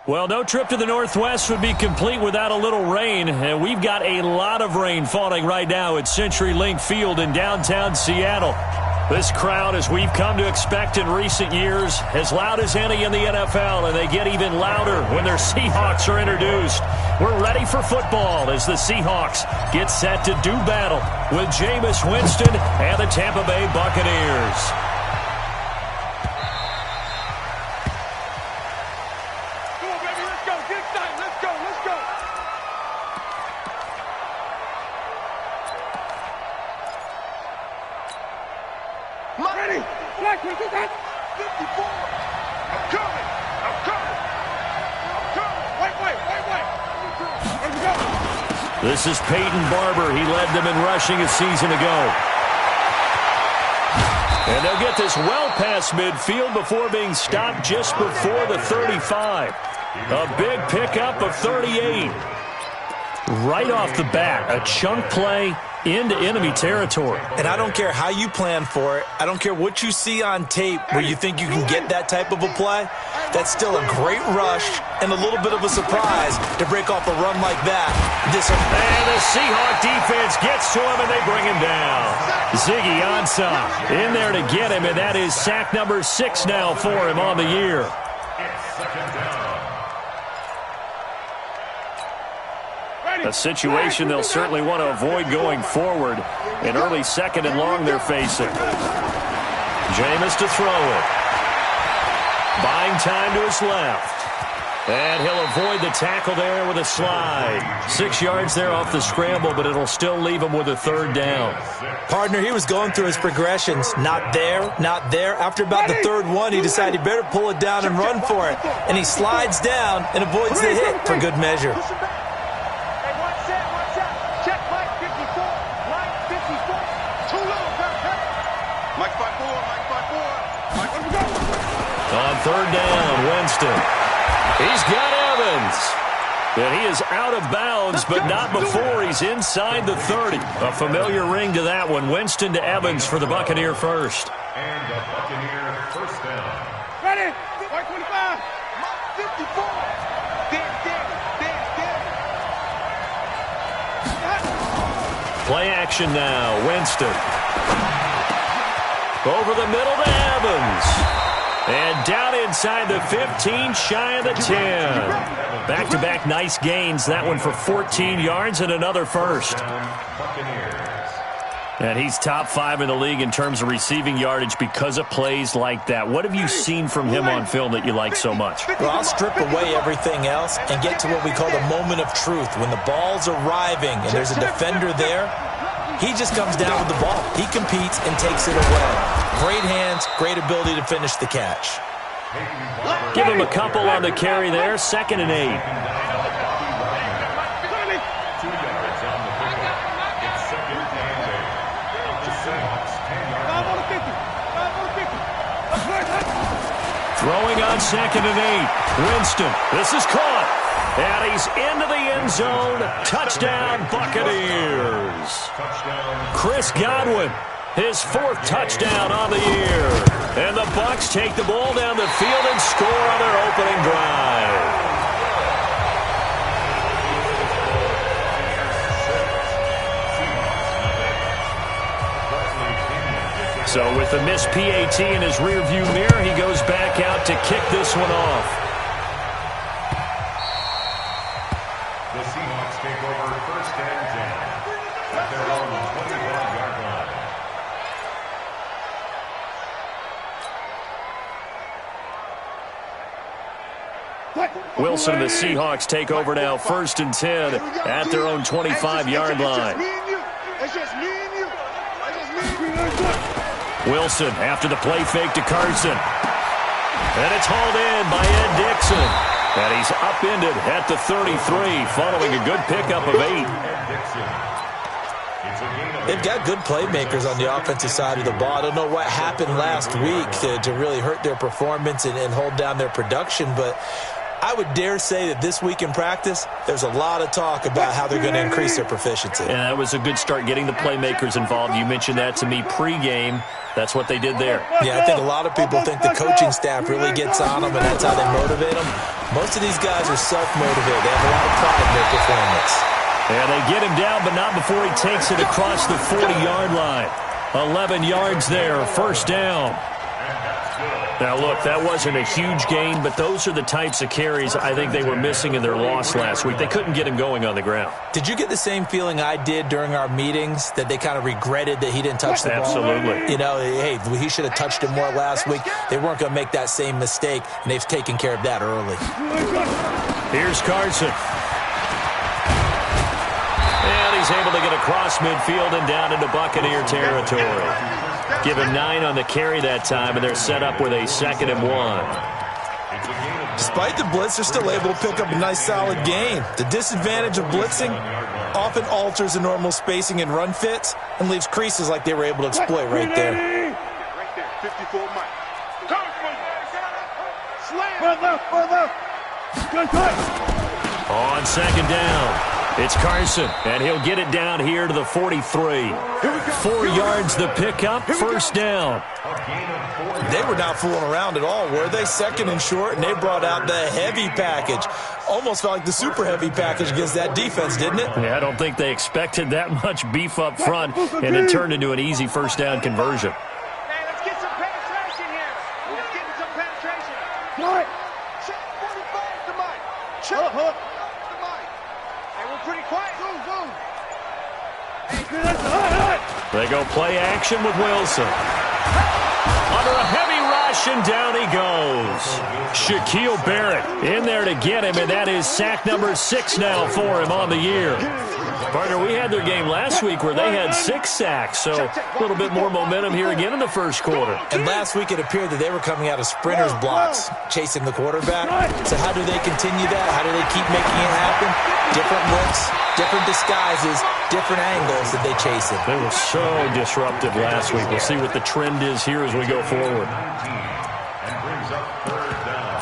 Well, no trip to the Northwest would be complete without a little rain, and we've got a lot of rain falling right now at CenturyLink Field in downtown Seattle. This crowd, as we've come to expect in recent years, as loud as any in the NFL, and they get even louder when their Seahawks are introduced. We're ready for football as the Seahawks get set to do battle with Jameis Winston and the Tampa Bay Buccaneers. This is Peyton Barber. He led them in rushing a season ago. And they'll get this well past midfield before being stopped just before the 35. A big pickup of 38. Right off the bat, a chunk play into enemy territory. And I don't care how you plan for it. I don't care what you see on tape where you think you can get that type of a play. That's still a great rush and a little bit of a surprise to break off a run like that. And the Seahawk defense gets to him, and they bring him down. Ziggy Ansah in there to get him, and that is sack number 6 now for him on the year. A situation they'll certainly want to avoid going forward. An early 2nd and long they're facing. Jameis to throw it. Buying time to his left. And he'll avoid the tackle there with a slide. 6 yards there off the scramble, but it'll still leave him with a 3rd down. Partner, he was going through his progressions. Not there, not there. After about the 3rd one, he decided he better pull it down and run for it. And he slides down and avoids the hit for good measure. On 3rd down, Winston. He's got Evans. And he is out of bounds, but not before he's inside the 30. A familiar ring to that one. Winston to Evans for the Buccaneer first. And the Buccaneer first down. Ready? 125. 54. Play action now. Winston. Over the middle to Evans. And down inside the 15, shy of the 10. Back-to-back nice gains. That one for 14 yards and another first. And he's top 5 in the league in terms of receiving yardage because of plays like that. What have you seen from him on film that you like so much? Well, I'll strip away everything else and get to what we call the moment of truth. When the ball's arriving and there's a defender there, he just comes down with the ball. He competes and takes it away. Great hands, great ability to finish the catch. Give him a couple on the carry there. 2nd and 8. Throwing on 2nd and 8. Winston. This is caught. And he's into the end zone. Touchdown, Buccaneers. Chris Godwin, his 4th touchdown on the year. And the Bucs take the ball down the field and score on their opening drive. So with the missed PAT in his rearview mirror, he goes back out to kick this one off. The Seahawks take over 1st and 10 at their own 25-yard line. Wilson and the Seahawks take over now 1st and 10 at their own 25-yard line. Wilson after the play fake to Carson. And it's hauled in by Ed Dixon. And he's upended at the 33 following a good pickup of 8. They've got good playmakers on the offensive side of the ball. I don't know what happened last week to really hurt their performance and hold down their production, but I would dare say that this week in practice, there's a lot of talk about how they're going to increase their proficiency. And that was a good start getting the playmakers involved. You mentioned that to me pregame. That's what they did there. Yeah, I think a lot of people think the coaching staff really gets on them, and that's how they motivate them. Most of these guys are self-motivated. They have a lot of pride in their performance. And they get him down, but not before he takes it across the 40-yard line. 11 yards there, first down. Now, look, that wasn't a huge gain, but those are the types of carries I think they were missing in their loss last week. They couldn't get him going on the ground. Did you get the same feeling I did during our meetings, that they kind of regretted that he didn't touch the ball? Absolutely. You know, hey, he should have touched it more last week. They weren't going to make that same mistake, and they've taken care of that early. Here's Carson. And he's able to get across midfield and down into Buccaneer territory. Give him 9 on the carry that time, and they're set up with a 2nd and 1. Despite the blitz, they're still able to pick up a nice solid gain. The disadvantage of blitzing often alters the normal spacing and run fits and leaves creases like they were able to exploit right there. Right there, 54 Mike. Slam. On 2nd down. It's Carson, and he'll get it down here to the 43. 4 yards the pickup, first down. They were not fooling around at all, were they? 2nd and short, and they brought out the heavy package. Almost felt like the super heavy package against that defense, didn't it? Yeah, I don't think they expected that much beef up front, and it turned into an easy first down conversion. Hey, let's get some penetration here. Let's get some penetration. What? Check 45 to Mike. Check to Mike. Hey, we're pretty quiet. They go play action with Wilson. Under a heavy rush, and down he goes. Shaquille Barrett in there to get him, and that is sack number 6 now for him on the year. Partner, we had their game last week where they had 6 sacks, so a little bit more momentum here again in the first quarter. And last week it appeared that they were coming out of sprinters blocks, chasing the quarterback. So how do they continue that? How do they keep making it happen? Different looks, different disguises, different angles that they chase it. They were so disruptive last week. We'll see what the trend is here as we go forward. And brings up 3rd down.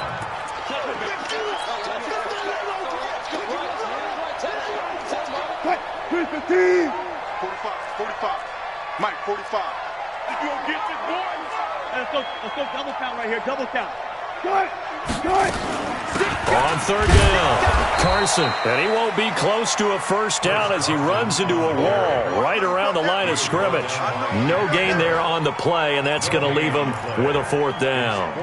45. Mike, 45. You gonna get this, boy? Let's go double count right here, double count. Good. On 3rd down, Carson, and he won't be close to a first down as he runs into a wall right around the line of scrimmage. No gain there on the play, and that's going to leave him with a 4th down.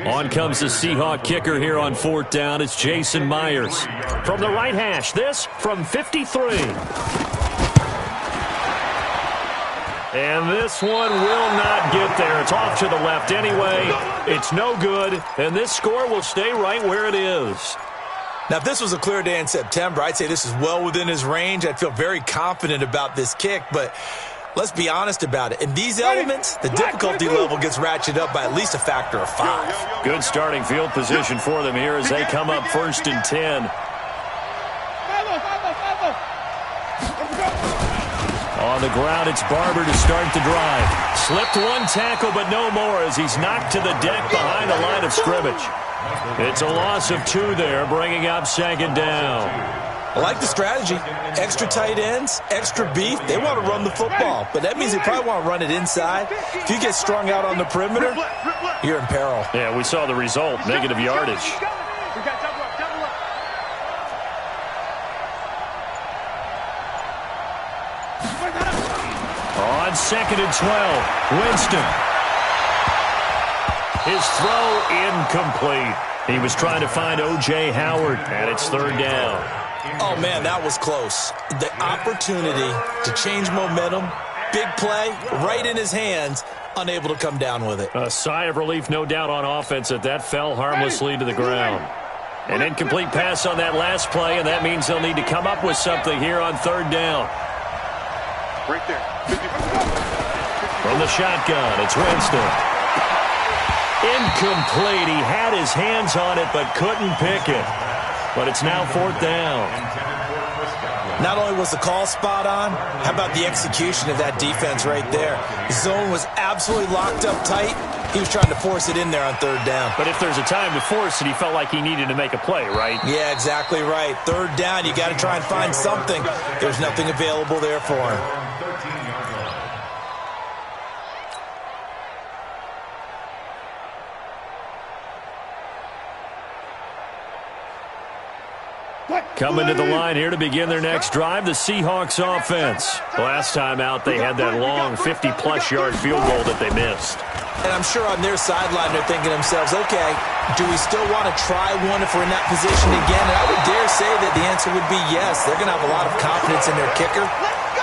On comes the Seahawk kicker here on 4th down. It's Jason Myers. From the right hash, this from 53. And this one will not get there. It's off to the left anyway. It's no good, and this score will stay right where it is. Now, if this was a clear day in September, I'd say this is well within his range. I'd feel very confident about this kick, but let's be honest about it. In these elements, the difficulty level gets ratcheted up by at least a factor of 5. Good starting field position for them here as they come up 1st and 10. On the ground, it's Barber to start the drive. Slipped one tackle, but no more as he's knocked to the deck behind the line of scrimmage. It's a loss of 2 there, bringing up 2nd down. I like the strategy. Extra tight ends, extra beef. They want to run the football, but that means they probably want to run it inside. If you get strung out on the perimeter, you're in peril. Yeah, we saw the result, negative yardage. On 2nd and 12, Winston. His throw incomplete. He was trying to find O.J. Howard, and it's 3rd down. Oh, man, that was close. The opportunity to change momentum, big play, right in his hands, unable to come down with it. A sigh of relief, no doubt, on offense that fell harmlessly to the ground. An incomplete pass on that last play, and that means they'll need to come up with something here on 3rd down. Right there. From the shotgun, it's Winston. Incomplete. He had his hands on it but couldn't pick it. But it's now 4th down. Not only was the call spot on, how about the execution of that defense right there? The zone was absolutely locked up tight. He was trying to force it in there on third down. But if there's a time to force it, he felt like he needed to make a play, right? Yeah, exactly right. Third down, you got to try and find something. There's nothing available there for him. Coming to the line here to begin their next drive, the Seahawks offense. Last time out, they had that long 50-plus yard field goal that they missed. And I'm sure on their sideline they're thinking to themselves, okay, do we still want to try one if we're in that position again? And I would dare say that the answer would be yes. They're going to have a lot of confidence in their kicker.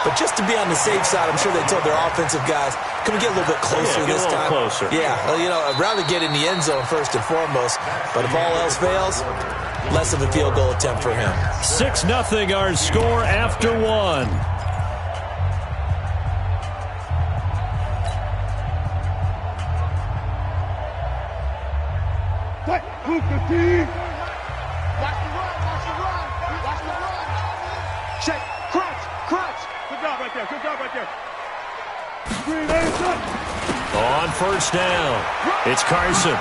But just to be on the safe side, I'm sure they told their offensive guys, can we get a little bit closer this time? Closer. Yeah, well, you know, I'd rather get in the end zone first and foremost. But if all else fails, less of a field goal attempt for him. 6-0 our score after one. Watch the run, watch the run, watch the run. Check, crunch. Good job right there. Screen, On first down, it's Carson.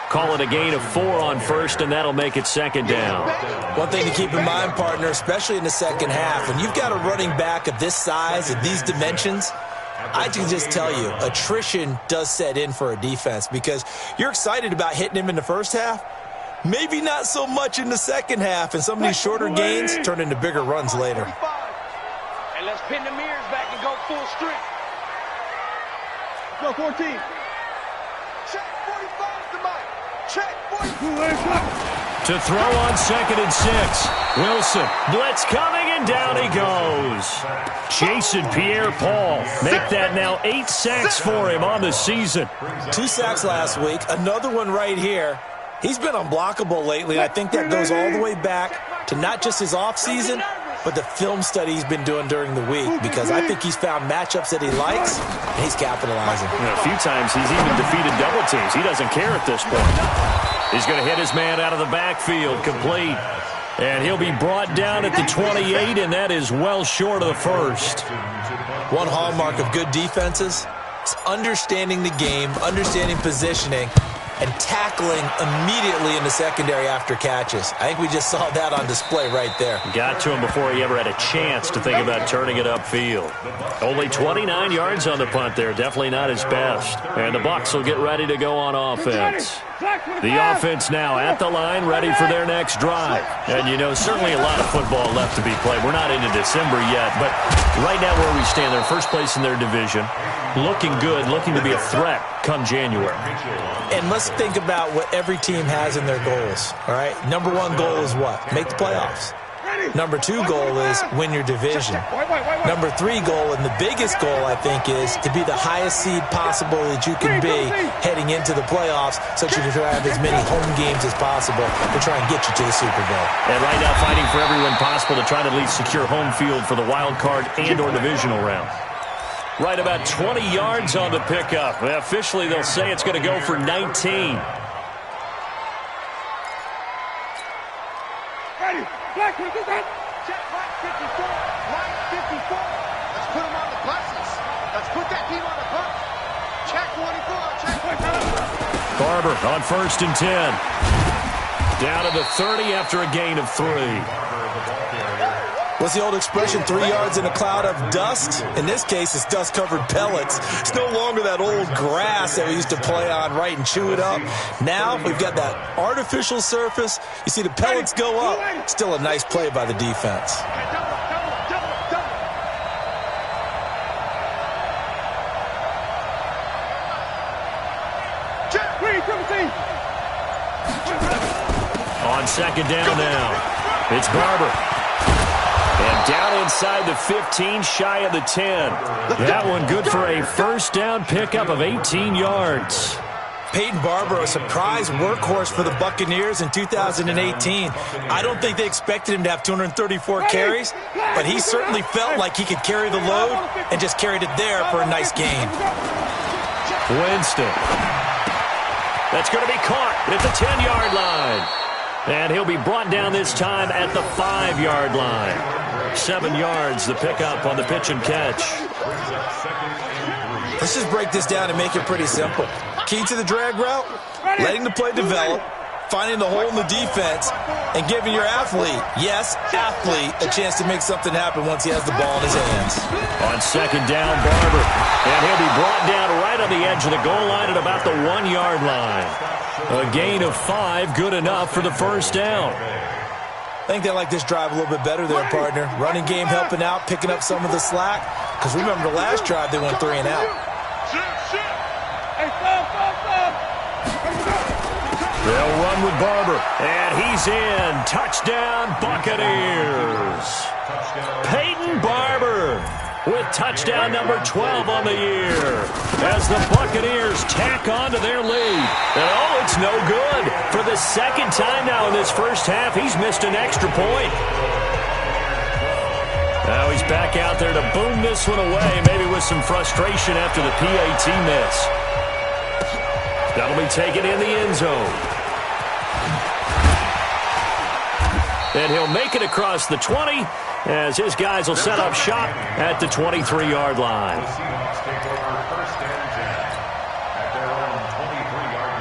Call it a gain of 4 on first, and that'll make it second down. One thing to keep in mind, partner, especially in the second half, when you've got a running back of this size, of these dimensions, I can just tell you, attrition does set in for a defense because you're excited about hitting him in the first half, maybe not so much in the second half, and some of these shorter gains turn into bigger runs later. And let's pin the mirrors back and go full strength. Go 14. Check 45 to Mike. Check 45. To throw on 2nd and 6. Wilson, blitz coming, and down he goes. Jason Pierre-Paul, make that now 8 sacks for him on the season. 2 sacks last week, another one right here. He's been unblockable lately, and I think that goes all the way back to not just his offseason, but the film study he's been doing during the week, because I think he's found matchups that he likes, and he's capitalizing. A few times he's even defeated double teams. He doesn't care at this point. He's going to hit his man out of the backfield, complete. And he'll be brought down at the 28, and that is well short of the first. One hallmark of good defenses is understanding the game, understanding positioning, and tackling immediately in the secondary after catches. I think we just saw that on display right there. Got to him before he ever had a chance to think about turning it upfield. Only 29 yards on the punt there. Definitely not his best. And the Bucs will get ready to go on offense. The offense now at the line, ready for their next drive. And, you know, certainly a lot of football left to be played. We're not into December yet, but right now where we stand, they're first place in their division. Looking good, looking to be a threat come January. And let's think about what every team has in their goals, all right? Number 1 goal is what? Make the playoffs. Number 2 goal is win your division. Number 3 goal, and the biggest goal, I think, is to be the highest seed possible that you can be heading into the playoffs so that you can have as many home games as possible to try and get you to the Super Bowl. And right now fighting for every win possible to try to at least secure home field for the wild card and or divisional round. Right about 20 yards on the pickup. Officially, they'll say it's going to go for 19. Black 54. Check Black 54. Black 54. Let's put him on the buses. Let's put that team on the bus. Check 24. Check 24. Barber on 1st and 10. Down to the 30 after a gain of 3. What's the old expression, 3 yards in a cloud of dust? In this case, it's dust-covered pellets. It's no longer that old grass that we used to play on, right, and chew it up. Now we've got that artificial surface. You see the pellets go up. Still a nice play by the defense. On 2nd down now, it's Barber. And down inside the 15, shy of the 10. That one good for a first down pickup of 18 yards. Peyton Barber, a surprise workhorse for the Buccaneers in 2018. I don't think they expected him to have 234 carries, but he certainly felt like he could carry the load and just carried it there for a nice gain. Winston. That's going to be caught at the 10-yard line. And he'll be brought down this time at the 5-yard line. 7 yards, the pickup on the pitch and catch. Let's just break this down and make it pretty simple. Key to the drag route, letting the play develop, finding the hole in the defense, and giving your athlete, yes, athlete, a chance to make something happen once he has the ball in his hands. On second down, Barber. And he'll be brought down right on the edge of the goal line at about the 1-yard line. A gain of 5, good enough for the first down. I think they like this drive a little bit better there, partner. Running game helping out, picking up some of the slack. Because remember the last drive, they went 3 and out. They'll run with Barber. And he's in. Touchdown, Buccaneers. Peyton Barber with touchdown number 12 on the year as the Buccaneers tack on to their lead. And oh, it's no good. For the second time now in this first half, he's missed an extra point. Now he's back out there to boom this one away, maybe with some frustration after the PAT miss. That'll be taken in the end zone. And he'll make it across the 20 as his guys will set up shop at the 23-yard line. The Seahawks take over first and 10 at their own 23-yard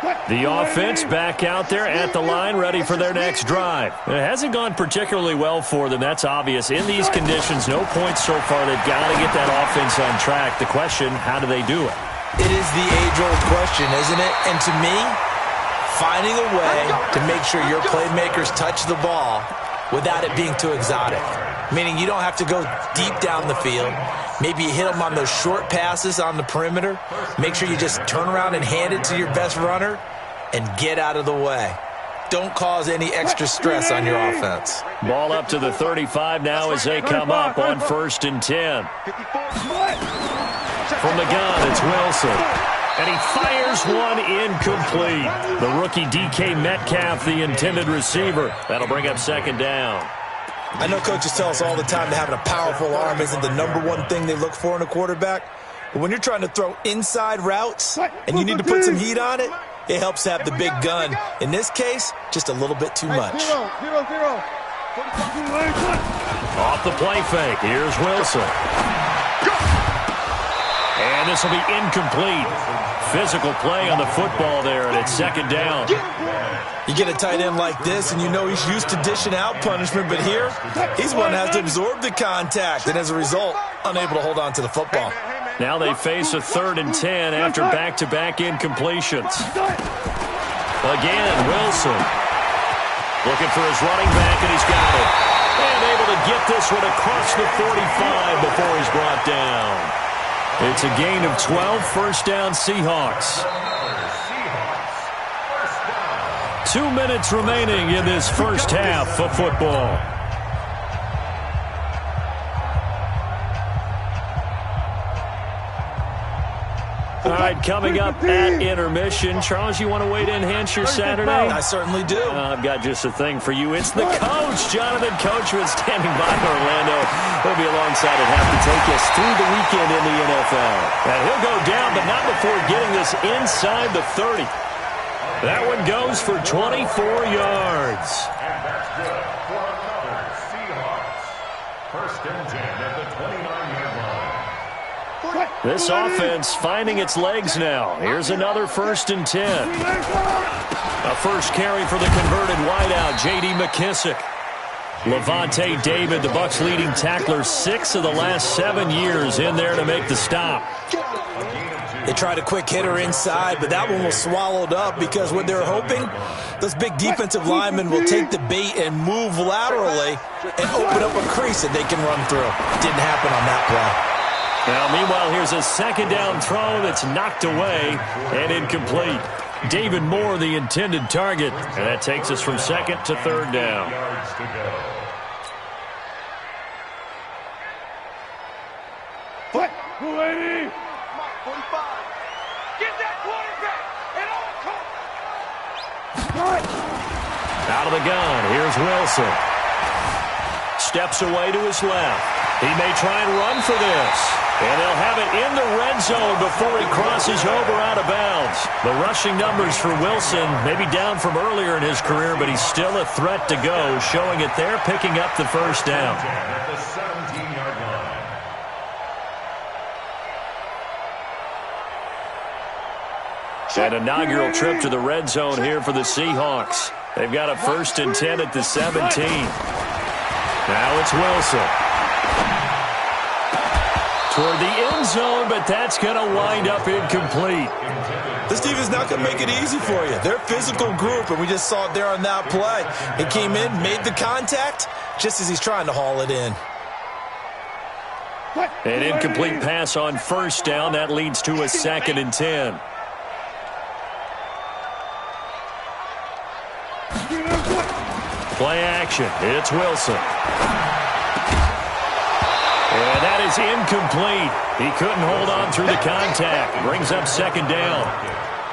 line. The offense back out there at the line, ready for their next drive. It hasn't gone particularly well for them, that's obvious. In these conditions, no points so far. They've got to get that offense on track. The question, how do they do it? It is the age-old question, isn't it? And to me, finding a way to make sure your playmakers touch the ball without it being too exotic. Meaning you don't have to go deep down the field. Maybe you hit them on those short passes on the perimeter. Make sure you just turn around and hand it to your best runner and get out of the way. Don't cause any extra stress on your offense. Ball up to the 35 now as they come up on 1st and 10. From the gun, it's Wilson. And he fires one incomplete. The rookie DK Metcalf, the intended receiver. That'll bring up 2nd down. I know coaches tell us all the time that having a powerful arm isn't the #1 thing they look for in a quarterback. But when you're trying to throw inside routes and you need to put some heat on it, it helps to have the big gun. In this case, just a little bit too much. Off the play fake, here's Wilson. And this will be incomplete. Physical play on the football there, and it's 2nd down. You get a tight end like this, and you know he's used to dishing out punishment, but here, he's one that has to absorb the contact, and as a result, unable to hold on to the football. Now they face a 3rd and 10 after back-to-back incompletions. Again, Wilson. Looking for his running back, and he's got it. And able to get this one across the 45 before he's brought down. It's a gain of 12, 1st down Seahawks. 2 minutes remaining in this first half of football. All right, coming up at intermission. Charles, you want to wait to enhance your Saturday? I certainly do. I've got just a thing for you. It's the coach, Jonathan Coachman, standing by Orlando. He'll be alongside and have to take us through the weekend in the NFL. And he'll go down, but not before getting this inside the 30. That one goes for 24 yards. And that's good for another Seahawks. First and 10 at the 29-yard line. This offense finding its legs now. Here's another 1st and 10. A first carry for the converted wideout, J.D. McKissick. Levante David, the Bucs leading tackler, 6 of the last 7 years in there to make the stop. They tried a quick hitter inside, but that one was swallowed up because what they're hoping, those big defensive linemen will take the bait and move laterally and open up a crease that they can run through. Didn't happen on that play. Now, meanwhile, here's a 2nd down throw that's knocked away and incomplete. David Moore, the intended target, and that takes us from 2nd to 3rd down. Yards to go. Foot. 280. 45. Get that quarterback at all costs. Out of the gun, here's Wilson. Steps away to his left. He may try and run for this. And they'll have it in the red zone before he crosses over out of bounds. The rushing numbers for Wilson maybe down from earlier in his career, but he's still a threat to go, showing it there, picking up the first down. At the 17-yard line. An inaugural trip to the red zone here for the Seahawks. They've got a 1st and 10 at the 17. Now it's Wilson. Toward the end zone, but that's going to wind up incomplete. This defense not going to make it easy for you. They're a physical group, and we just saw it there on that play. He came in, made the contact, just as he's trying to haul it in. An incomplete pass on 1st down. That leads to a 2nd and 10. Play action. It's Wilson. And that is incomplete. He couldn't hold on through the contact. Brings up 2nd down.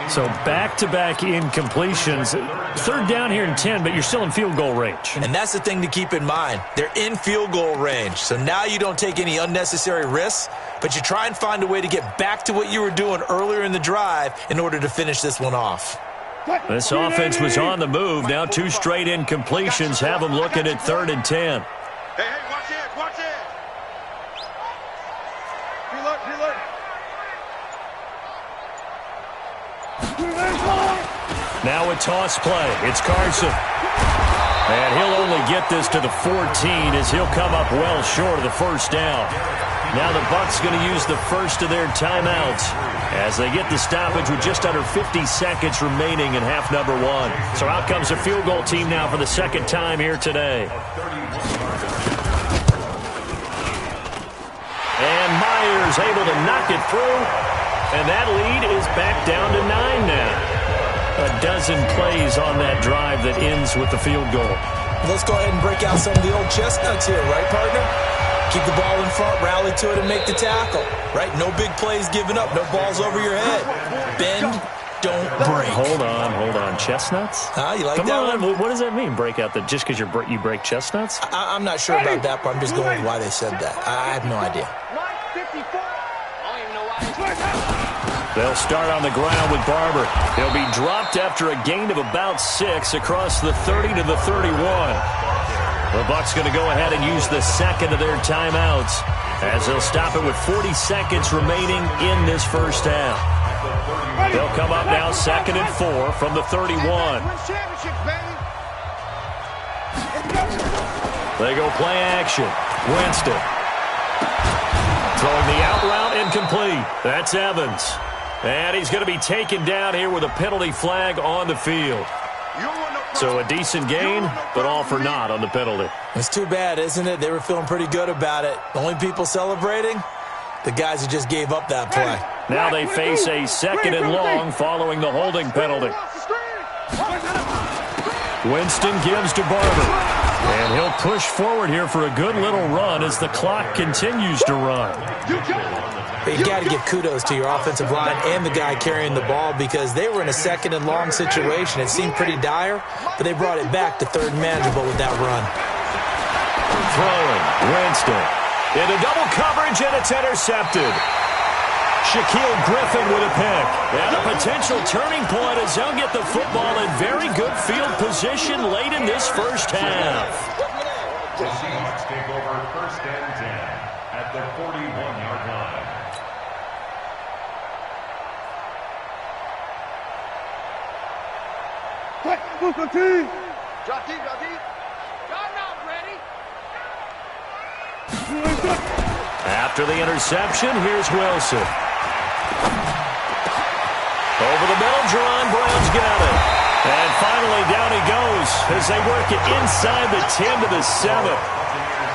So back-to-back incompletions. 3rd down here and 10, but you're still in field goal range. And that's the thing to keep in mind. They're in field goal range. So now you don't take any unnecessary risks, but you try and find a way to get back to what you were doing earlier in the drive in order to finish this one off. This offense was on the move. Now 2 straight incompletions have them looking at 3rd and 10. Hey, watch it, watch it. Reload. Now a toss play. It's Carson. And he'll only get this to the 14 as he'll come up well short of the 1st down. Now the Bucs going to use the first of their timeouts as they get the stoppage with just under 50 seconds remaining in half number 1. So out comes a field goal team now for the 2nd time here today. And Myers able to knock it through. And that lead is back down to 9 now. A dozen plays on that drive that ends with the field goal. Let's go ahead and break out some of the old chestnuts here, right, partner? Keep the ball in front, rally to it, and make the tackle, right? No big plays given up, no balls over your head. Bend, don't break. Hold on. Chestnuts? You like Come that on. one? What does that mean, break out? Just because you break chestnuts? I'm not sure about that, but I'm just going with why they said that. I have no idea. They'll start on the ground with Barber. He'll be dropped after a gain of about 6 across the 30 to the 31. The Bucs going to go ahead and use the 2nd of their timeouts as they'll stop it with 40 seconds remaining in this first half. They'll come up now 2nd and 4 from the 31. They go play action. Winston. Throwing the out route incomplete. That's Evans. And he's going to be taken down here with a penalty flag on the field. So a decent gain, but all for naught on the penalty. It's too bad, isn't it? They were feeling pretty good about it. The only people celebrating, the guys who just gave up that play. Now they face a 2nd and long following the holding penalty. Winston gives to Barber. And he'll push forward here for a good little run as the clock continues to run. You got to give kudos to your offensive line and the guy carrying the ball because they were in a 2nd and long situation. It seemed pretty dire, but they brought it back to 3rd and manageable with that run. Throwing, Winston. Into double coverage, and it's intercepted. Shaquille Griffin with a pick. And a potential turning point as they'll get the football in very good field position late in this first half. The Seahawks take over 1st and 10 at the 41-yard line. After the interception, here's Wilson. Over the middle, Jerron Brown's got it. And finally, down he goes as they work it inside the 10 to the 7.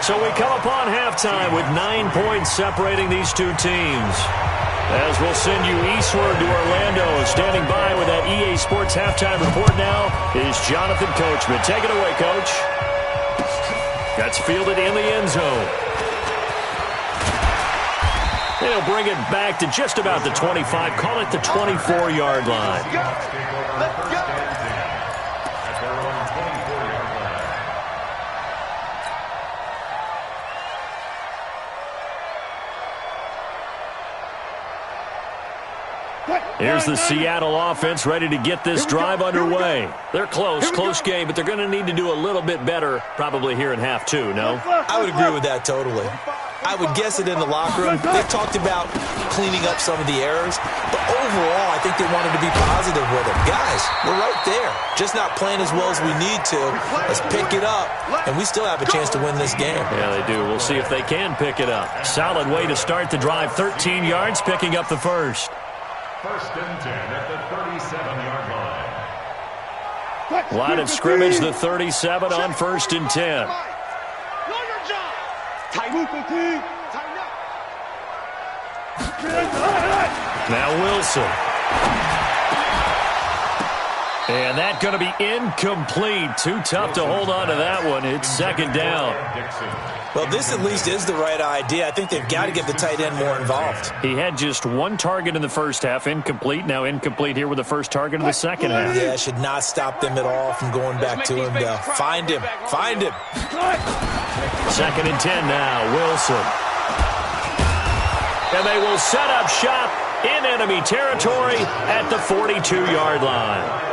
So we come upon halftime with 9 points separating these two teams. As we'll send you eastward to Orlando, standing by with that EA Sports halftime report now is Jonathan Coachman. Take it away, Coach. That's fielded in the end zone. They'll bring it back to just about the 25, call it the 24-yard line. Let's go. At their own 24-yard line. Here's the Seattle offense ready to get this drive underway. They're close game, but they're going to need to do a little bit better probably here in half two, no? I would agree with that totally. I would guess it in the locker room. They've talked about cleaning up some of the errors, but overall, I think they wanted to be positive with it. Guys, we're right there. Just not playing as well as we need to. Let's pick it up, and we still have a chance to win this game. Yeah, they do. We'll see if they can pick it up. Solid way to start the drive. 13 yards, picking up the first. First and 10 at the 37-yard line. Line of scrimmage, the 37 on first and 10. Now Wilson. And that's going to be incomplete. Too tough to hold on to that one. It's second down. Well, this at least is the right idea. I think they've got to get the tight end more involved. He had just one target in the first half, incomplete. Now incomplete here with the first target in the second half. Yeah, should not stop them at all from going back to him, though. Find him. Find him. Second and 10 now. Wilson. And they will set up shop in enemy territory at the 42-yard line.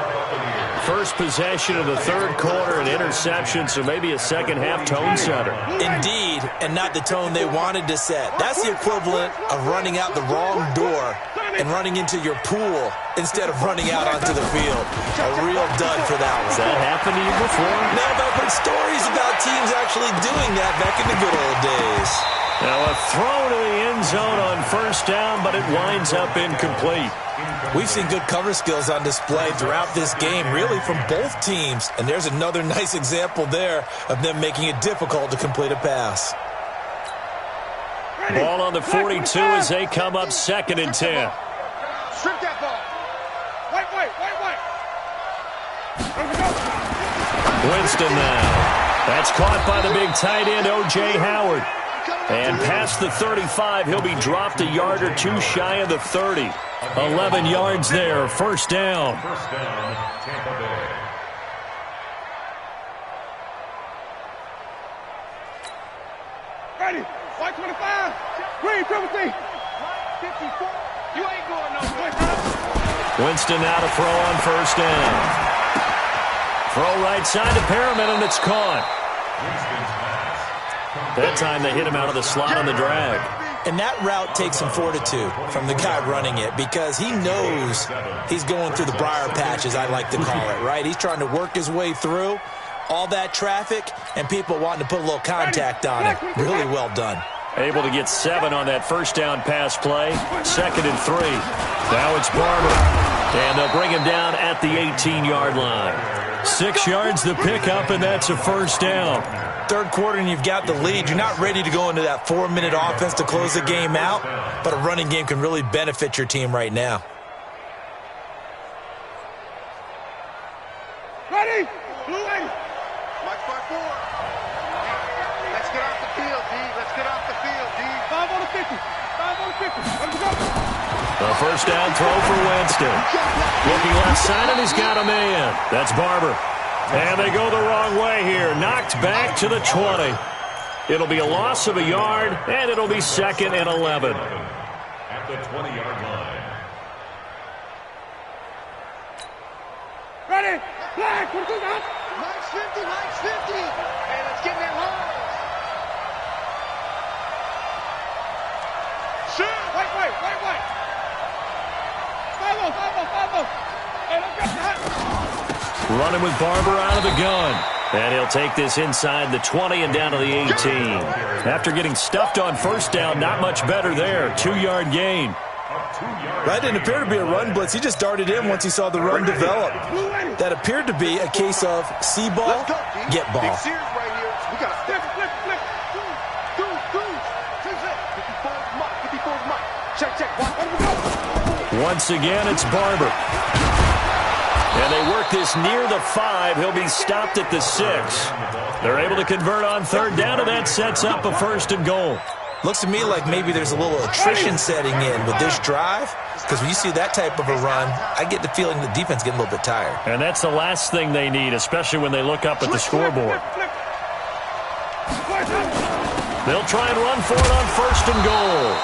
First possession of the third quarter, an interception, so maybe a second-half tone setter. Indeed, and not the tone they wanted to set. That's the equivalent of running out the wrong door and running into your pool instead of running out onto the field. A real dud for that one. Has that happened to you before? No, but I've heard stories about teams actually doing that back in the good old days. Now a throw to the end zone on first down, but it winds up incomplete. We've seen good cover skills on display throughout this game, really from both teams. And there's another nice example there of them making it difficult to complete a pass. Ball on the 42 as they come up second and 10. Strip that ball. Wait. Winston now. That's caught by the big tight end, O.J. Howard. And past the 35, he'll be dropped a yard or two shy of the 30. 11 yards there, first down. First down, Tampa Bay. Ready. White 25. Green, triple T. 54. You ain't going nowhere. Winston now to throw on first down. Throw right side to Perriman, and it's caught. That time they hit him out of the slot on the drag. And that route takes some fortitude from the guy running it because he knows he's going through the briar patch, as I like to call it, right? He's trying to work his way through all that traffic and people wanting to put a little contact on it. Really well done. Able to get 7 on that first down pass play. Second and 3. Now it's Barber. And they'll bring him down at the 18-yard line. 6 yards the pickup, and that's a first down. Third quarter and you've got the lead. You're not ready to go into that 4-minute offense to close the game out, but a running game can really benefit your team right now. Ready? Blue 80. Watch by 4. Let's get off the field, D. Let's get off the field, D. 5 on the 50. 5 on the 50. Let's go. A first down throw for Winston. Looking left side, and he's got a man. That's Barber. And they go the wrong way here. Knocked back to the 20. It'll be a loss of a yard, and it'll be second and 11. At the 20-yard line. Ready? Flag. What is that? Mike's 50. Mike's 50. And it's getting it long. Shoot. Wait. 5-0. And I've got that. Running with Barber out of the gun. And he'll take this inside the 20 and down to the 18. After getting stuffed on first down, not much better there. 2-yard gain. That didn't appear to be a run blitz. He just darted in once he saw the run develop. That appeared to be a case of see ball, get ball. Big Sears right here. We got to flip. Two. 54's Mike. Check. Once again, it's Barber. And they work this near the 5. He'll be stopped at the 6. They're able to convert on third down, and that sets up a first and goal. Looks to me like maybe there's a little attrition setting in with this drive, because when you see that type of a run, I get the feeling the defense getting a little bit tired. And that's the last thing they need, especially when they look up at the scoreboard. They'll try and run for it on first and goal.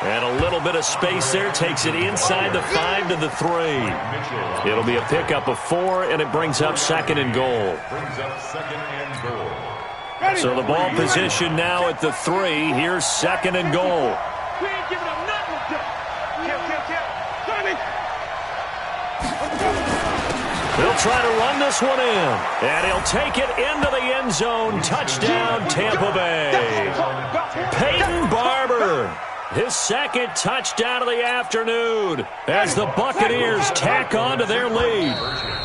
And a little bit of space there takes it inside the 5 to the 3. It'll be a pickup of 4, and it brings up 2nd and goal. So the ball position now at the 3. Here's 2nd and goal. We ain't giving up nothing with that. He'll try to run this one in, and he'll take it into the end zone. Touchdown, Tampa Bay. Peyton Barber, his 2nd touchdown of the afternoon as the Buccaneers tack on to their lead.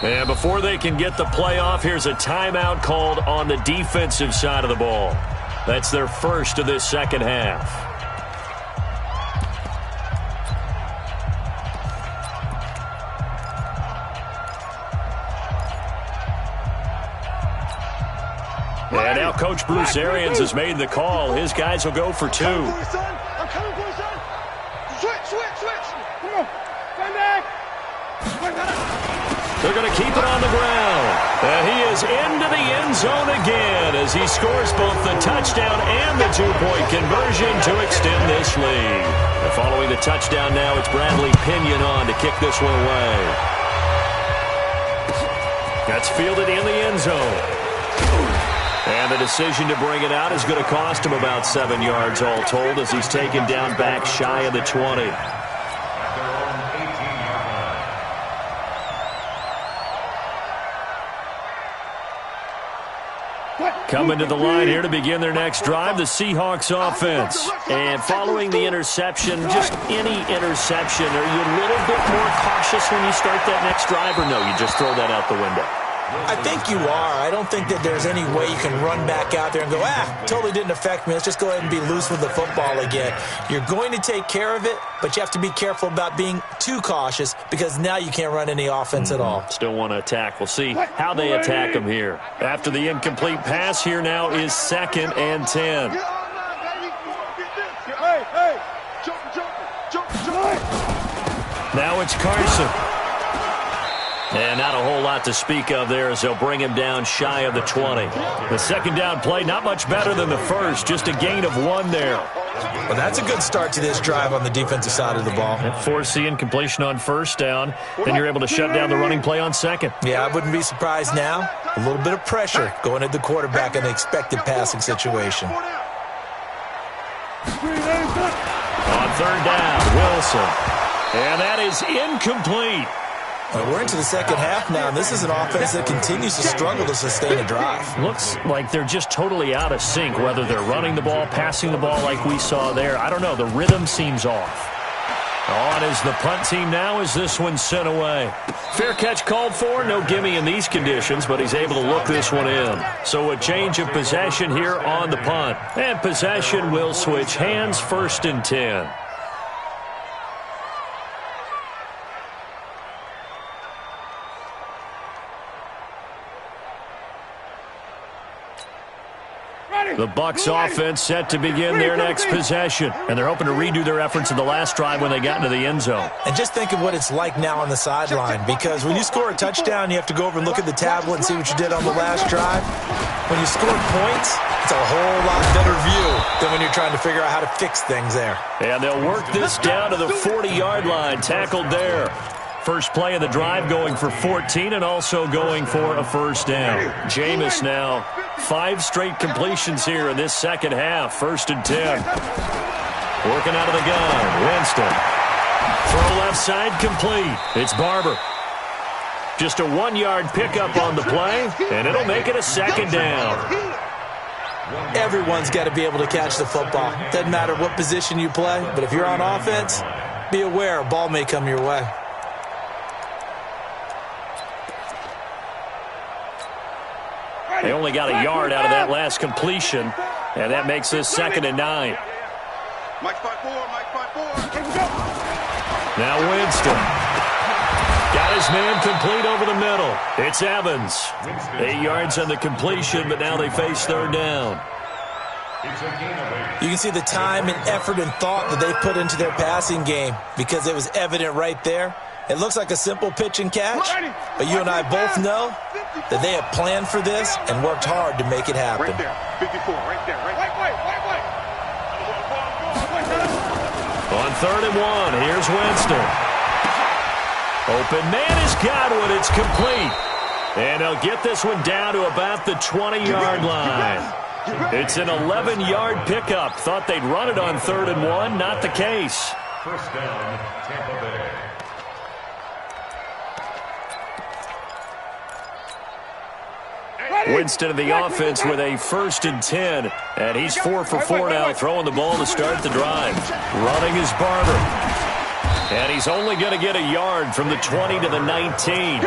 And before they can get the play off, here's a timeout called on the defensive side of the ball. That's their first of this second half. And now Coach Bruce Arians has made the call. His guys will go for 2. I'm coming for you, son. Switch. Come on. Stand back. They're going to keep it on the ground. And he is into the end zone again as he scores both the touchdown and the 2-point conversion to extend this lead. And following the touchdown now, it's Bradley Pinion on to kick this one away. That's fielded in the end zone. And the decision to bring it out is going to cost him about 7 yards all told as he's taken down back shy of the 20. Coming to the line here to begin their next drive, the Seahawks offense. And following the interception, just any interception, are you a little bit more cautious when you start that next drive, or no, you just throw that out the window? I think you are. I don't think that there's any way you can run back out there and go, totally didn't affect me. Let's just go ahead and be loose with the football again. You're going to take care of it, but you have to be careful about being too cautious because now you can't run any offense at all. Still want to attack. We'll see how they attack them here. After the incomplete pass, here now is 2nd and 10. Hey. Jump. Now it's Carson. And not a whole lot to speak of there as they'll bring him down shy of the 20. The second down play, not much better than the first, just a gain of 1 there. Well, that's a good start to this drive on the defensive side of the ball. Force the incompletion on first down, then you're able to shut down the running play on 2nd. Yeah, I wouldn't be surprised now. A little bit of pressure going at the quarterback in the expected passing situation. On 3rd down, Wilson. And that is incomplete. Well, we're into the second half now, and this is an offense that continues to struggle to sustain a drive. Looks like they're just totally out of sync, whether they're running the ball, passing the ball like we saw there. I don't know. The rhythm seems off. On is the punt team now as this one's sent away. Fair catch called for. No gimme in these conditions, but he's able to look this one in. So a change of possession here on the punt. And possession will switch hands, 1st and 10. The Bucs offense set to begin their next possession. And they're hoping to redo their efforts in the last drive when they got into the end zone. And just think of what it's like now on the sideline, because when you score a touchdown, you have to go over and look at the tablet and see what you did on the last drive. When you score points, it's a whole lot better view than when you're trying to figure out how to fix things there. And they'll work this down to the 40-yard line, tackled there. First play of the drive going for 14 and also going for a first down. Jameis now 5 straight completions here in this second half. 1st and 10. Working out of the gun. Winston. Throw left side complete. It's Barber. Just a 1-yard pickup on the play, and it'll make it a 2nd down. Everyone's got to be able to catch the football. Doesn't matter what position you play, but if you're on offense, be aware a ball may come your way. They only got a yard out of that last completion, and that makes this 2nd and 9. Mike 5-4. Now Winston. Got his man complete over the middle. It's Evans. 8 yards on the completion, but now they face 3rd down. You can see the time and effort and thought that they put into their passing game because it was evident right there. It looks like a simple pitch and catch, but you and I both know that they have planned for this and worked hard to make it happen. Right there, 54, right there, right. On 3rd and 1. Here's Winston. Open man has got one. It's complete. And they'll get this one down to about the 20-yard line. It's an 11-yard pickup. Thought they'd run it on 3rd and 1. Not the case. First down, Tampa Bay. Winston of the offense with a 1st and 10. And he's 4 for 4 now, throwing the ball to start the drive. Running is Barber. And he's only going to get a yard from the 20 to the 19.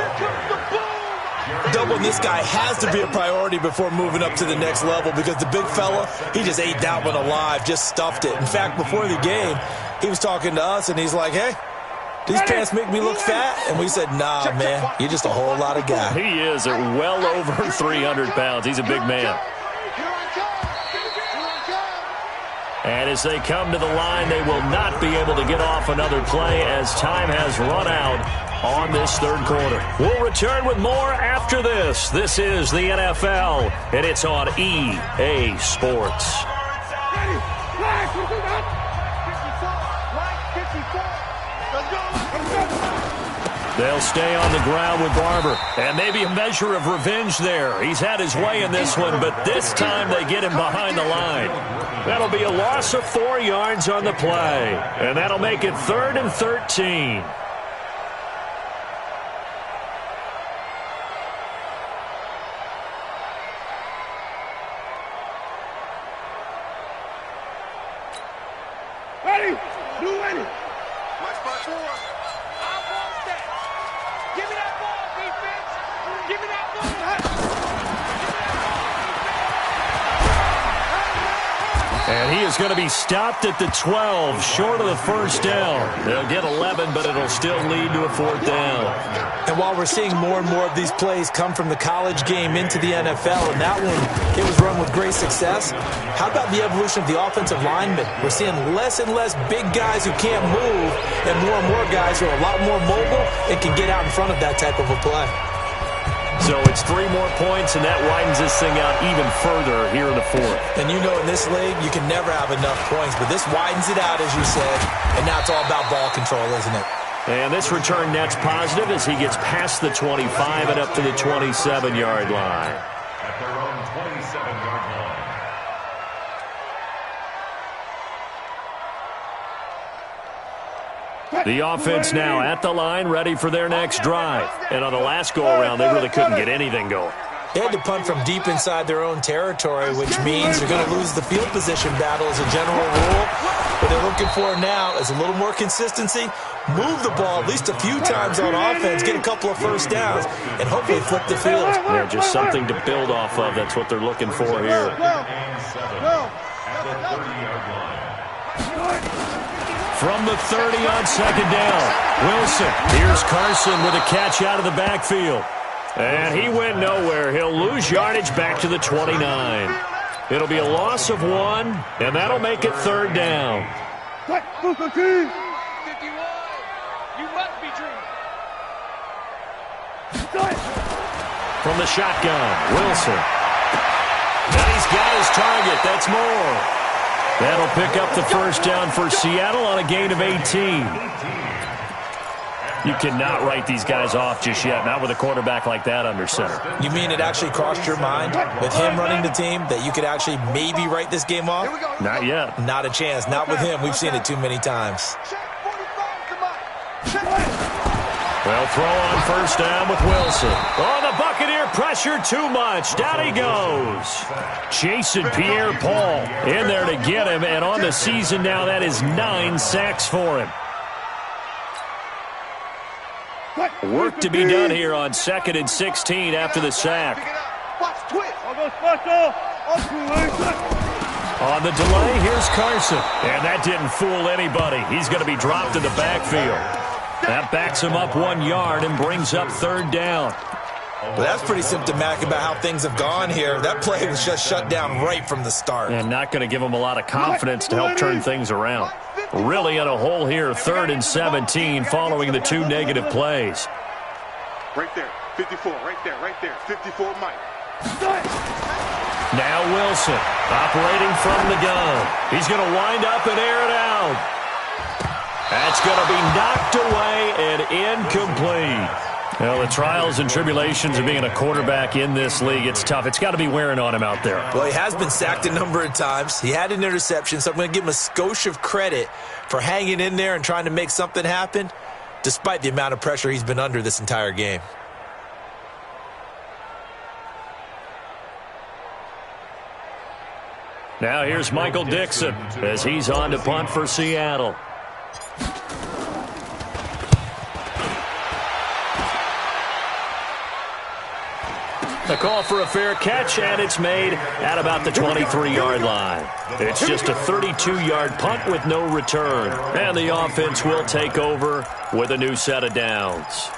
Doubling this guy has to be a priority before moving up to the next level because the big fella, he just ate that one alive, just stuffed it. In fact, before the game, he was talking to us, and he's like, hey, these pants make me look fat. And we said, nah, man, you're just a whole lot of guy. He is at well over 300 pounds. He's a big man. And as they come to the line, they will not be able to get off another play as time has run out on this 3rd quarter. We'll return with more after this. This is the NFL, and it's on EA Sports. They'll stay on the ground with Barber. And maybe a measure of revenge there. He's had his way in this one, but this time they get him behind the line. That'll be a loss of 4 yards on the play. And that'll make it 3rd and 13. Ready? You ready? Watch part 4. I want that. Give me that ball, defense. Give me that ball. And he is going to be stopped at the 12, short of the 1st down. They'll get 11, but it'll still lead to a 4th down. And while we're seeing more and more of these plays come from the college game into the NFL, and that one, it was run with great success, how about the evolution of the offensive linemen? We're seeing less and less big guys who can't move, and more guys who are a lot more mobile and can get out in front of that type of a play. So it's 3 more points, and that widens this thing out even further here in the 4th. And you know in this league, you can never have enough points, but this widens it out, as you said, and now it's all about ball control, isn't it? And this return net's positive as he gets past the 25 and up to the 27-yard line. At their own 27-yard line. The offense now at the line, ready for their next drive. And on the last go-around, they really couldn't get anything going. They had to punt from deep inside their own territory, which means they're going to lose the field position battle as a general rule. What they're looking for now is a little more consistency, move the ball at least a few times on offense, get a couple of 1st downs, and hopefully flip the field. Yeah, just something to build off of. That's what they're looking for here. From the 30 on 2nd down, Wilson. Here's Carson with a catch out of the backfield. And he went nowhere. He'll lose yardage back to the 29. It'll be a loss of 1, and that'll make it 3rd down. 51. You must be dreaming. From the shotgun, Wilson. And he's got his target. That's more. That'll pick up the 1st down for Seattle on a gain of 18. You cannot write these guys off just yet, not with a quarterback like that under center. You mean it actually crossed your mind with him running the team that you could actually maybe write this game off? Not yet. Not a chance. Not with him. We've seen it too many times. Well, throw on 1st down with Wilson. Oh, the Buccaneer pressure too much. Down he goes. Jason Pierre-Paul in there to get him, and on the season now, that is 9 sacks for him. Work to be done here on 2nd and 16 after the sack. On the delay, here's Carson. And that didn't fool anybody. He's going to be dropped in the backfield. That backs him up 1 yard and brings up 3rd down. Well, that's pretty symptomatic about how things have gone here. That play was just shut down right from the start. And not going to give him a lot of confidence to help turn things around. Really in a hole here, 3rd and 17 following the 2 negative plays. Right there, 54, right there, 54, Mike. Now Wilson operating from the gun. He's going to wind up and air it out. That's going to be knocked away and incomplete. Well, the trials and tribulations of being a quarterback in this league, it's tough. It's got to be wearing on him out there. Well, he has been sacked a number of times. He had an interception, so I'm going to give him a skosh of credit for hanging in there and trying to make something happen, despite the amount of pressure he's been under this entire game. Now here's Michael Dixon as he's on to punt for Seattle. The call for a fair catch, and it's made at about the 23-yard line. It's just a 32-yard punt with no return. And the offense will take over with a new set of downs.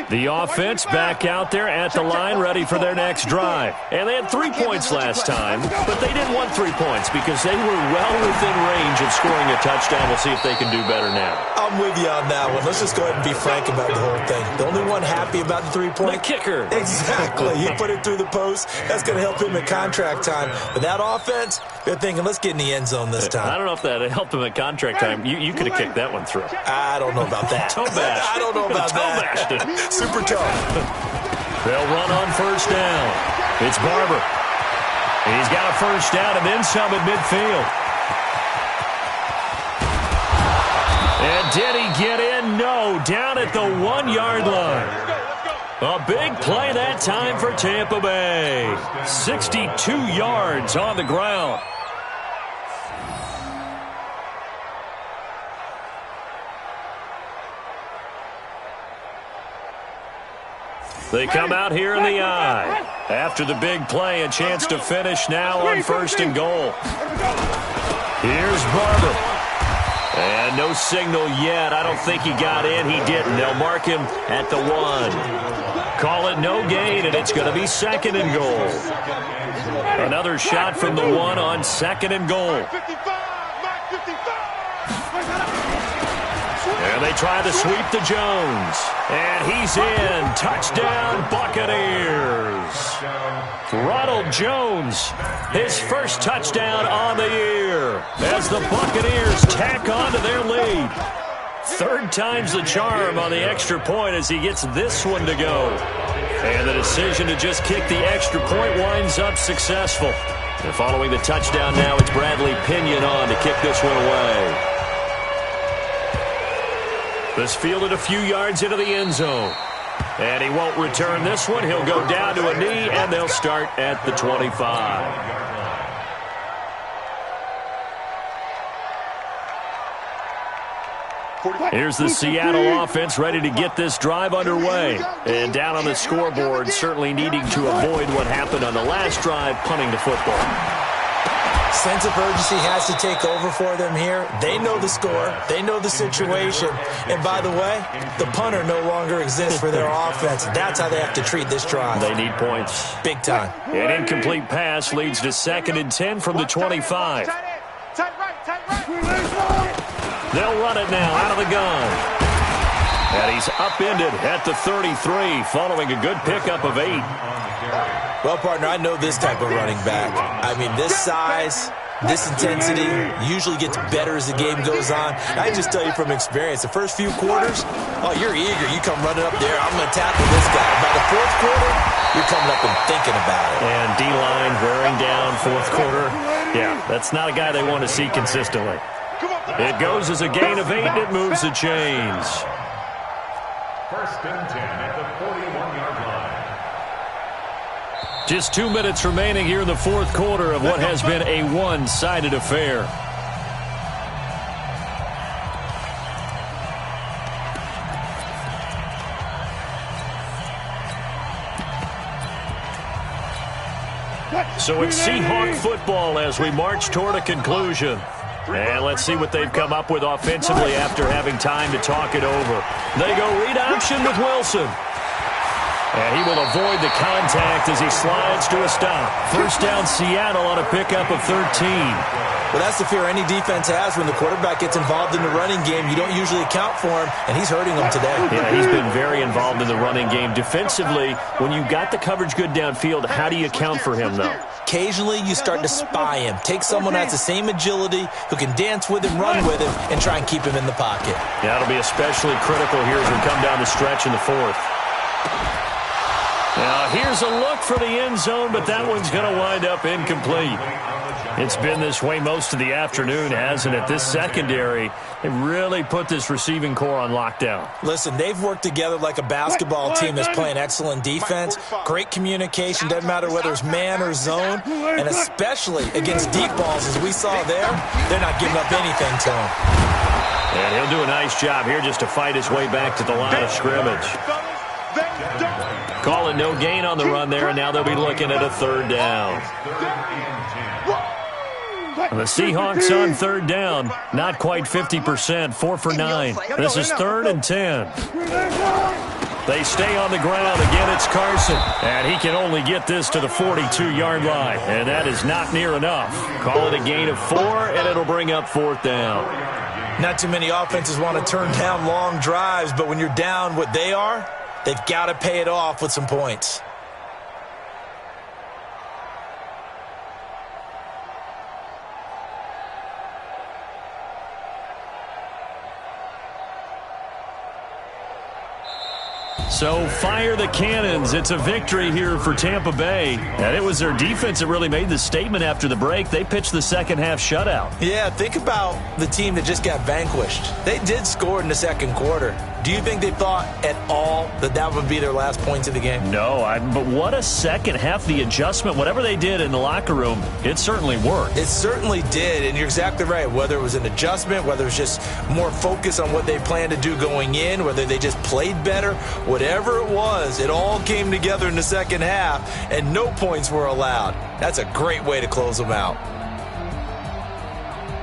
The offense back out there at the line, ready for their next drive. And they had 3 points last time, but they didn't want 3 points because they were well within range of scoring a touchdown. We'll see if they can do better now. I'm with you on that one. Let's just go ahead and be frank about the whole thing. The only one happy about the 3-point? The kicker. Exactly. He put it through the post. That's going to help him at contract time. But that offense, they're thinking, let's get in the end zone this time. I don't know if that helped him at contract time. You could have kicked that one through. I don't know about that. Toe bash. I don't know about that. Super tough. They'll run on first down. It's Barber. He's got a first down and then some at midfield. And did he get in? No, down at the 1-yard line. A big play that time for Tampa Bay. 62 yards on the ground. They come out here in the eye. After the big play, a chance to finish now on first and goal. Here's Barber. And no signal yet. I don't think he got in. He didn't. They'll mark him at the 1. Call it no gain, and it's going to be second and goal. Another shot from the 1 on second and goal. And they try to sweep to Jones. And he's in. Touchdown, Buccaneers. Ronald Jones, his first touchdown on the year as the Buccaneers tack on to their lead. Third time's the charm on the extra point as he gets this one to go. And the decision to just kick the extra point winds up successful. And following the touchdown now, it's Bradley Pinion on to kick this one away. This fielded a few yards into the end zone. And he won't return this one. He'll go down to a knee, and they'll start at the 25. Here's the Seattle offense ready to get this drive underway. And down on the scoreboard, certainly needing to avoid what happened on the last drive, punting the football. Sense of urgency has to take over for them here. They know the score. They know the situation. And by the way, the punter no longer exists for their offense. That's how they have to treat this drive. They need points. Big time. An incomplete pass leads to 2nd and 10 from the 25. They'll run it now out of the gun. And he's upended at the 33 following a good pickup of 8. Well, partner, I know this type of running back. I mean, this size, this intensity usually gets better as the game goes on. I just tell you from experience, the first few quarters, oh, you're eager. You come running up there, I'm going to tackle this guy. By the 4th quarter, you're coming up and thinking about it. And D-line wearing down 4th quarter. Yeah, that's not a guy they want to see consistently. It goes as a gain of 8, and it moves the chains. First and 10 at the 41-yard line. Just 2 minutes remaining here in the 4th quarter of what has been a one-sided affair. So it's Seahawk football as we march toward a conclusion. And let's see what they've come up with offensively after having time to talk it over. They go read option with Wilson. And he will avoid the contact as he slides to a stop. First down, Seattle on a pickup of 13. Well, that's the fear any defense has when the quarterback gets involved in the running game. You don't usually account for him, and he's hurting them today. Yeah, he's been very involved in the running game. Defensively, when you got the coverage good downfield, how do you account for him, though? Occasionally, you start to spy him. Take someone who has the same agility, who can dance with him, run with him, and try and keep him in the pocket. Yeah, that'll be especially critical here as we come down the stretch in the fourth. Now, here's a look for the end zone, but that one's going to wind up incomplete. It's been this way most of the afternoon, hasn't it? This secondary, they really put this receiving core on lockdown. Listen, they've worked together like a basketball team that's playing excellent defense. Great communication, doesn't matter whether it's man or zone. And especially against deep balls, as we saw there, they're not giving up anything to him. And he'll do a nice job here just to fight his way back to the line of scrimmage. Call it no gain on the run there, and now they'll be looking at a third down. The Seahawks on third down, not quite 50%, 4 for 9. This is 3rd and 10. They stay on the ground. Again, it's Carson. And he can only get this to the 42-yard line. And that is not near enough. Call it a gain of 4, and it'll bring up 4th down. Not too many offenses want to turn down long drives, but when you're down what they are, they've got to pay it off with some points. So fire the cannons. It's a victory here for Tampa Bay. And it was their defense that really made the statement after the break. They pitched the second-half shutout. Yeah, think about the team that just got vanquished. They did score in the second quarter. Do you think they thought at all that that would be their last points of the game? No, but what a second half. The adjustment, whatever they did in the locker room, it certainly worked. It certainly did, and you're exactly right. Whether it was an adjustment, whether it was just more focus on what they planned to do going in, whether they just played better, whatever it was, it all came together in the second half, and no points were allowed. That's a great way to close them out.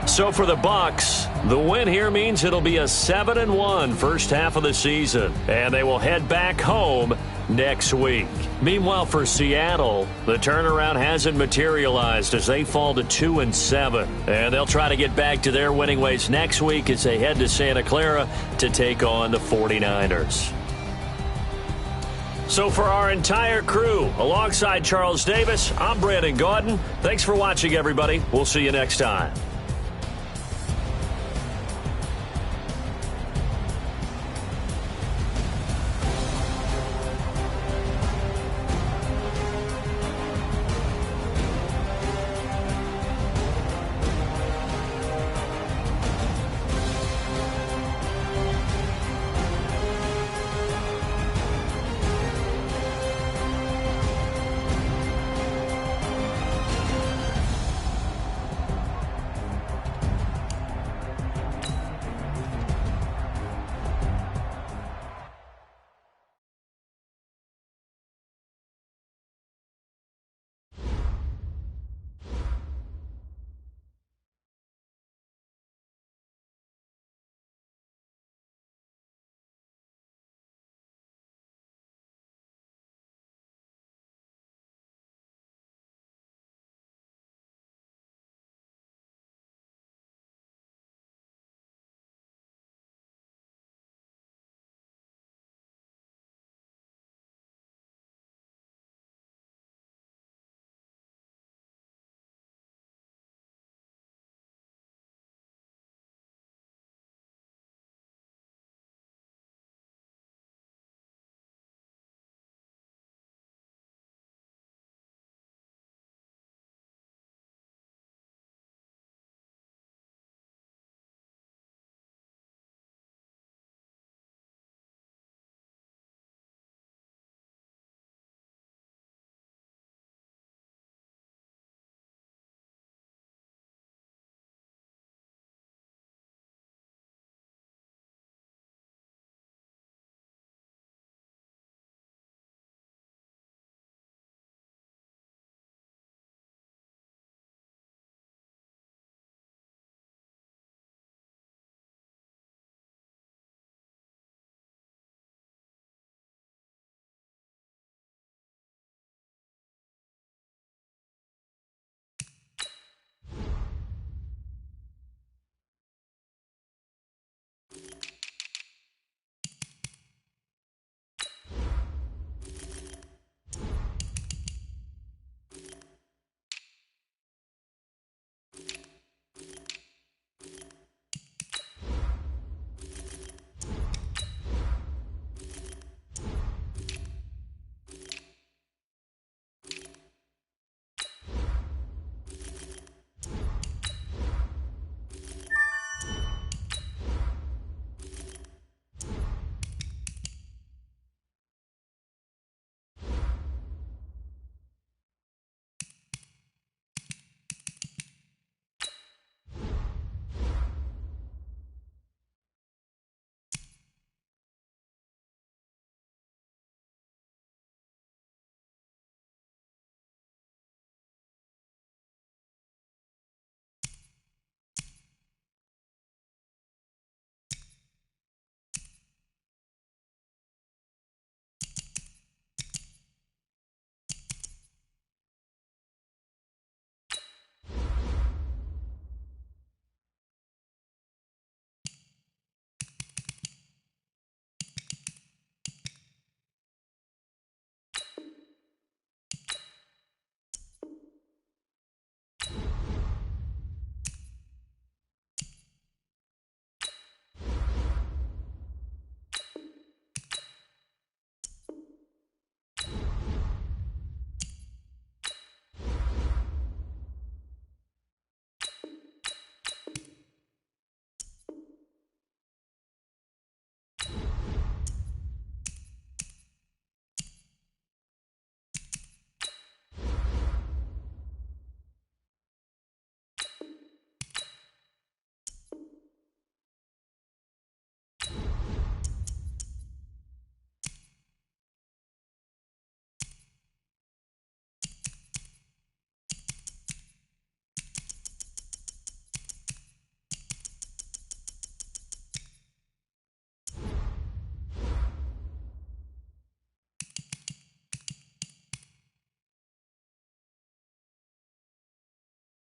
So for the Bucs, the win here means it'll be a 7-1 first half of the season, and they will head back home next week. Meanwhile, for Seattle, the turnaround hasn't materialized as they fall to 2-7, and they'll try to get back to their winning ways next week as they head to Santa Clara to take on the 49ers. So for our entire crew, alongside Charles Davis, I'm Brandon Gaudin. Thanks for watching, everybody. We'll see you next time.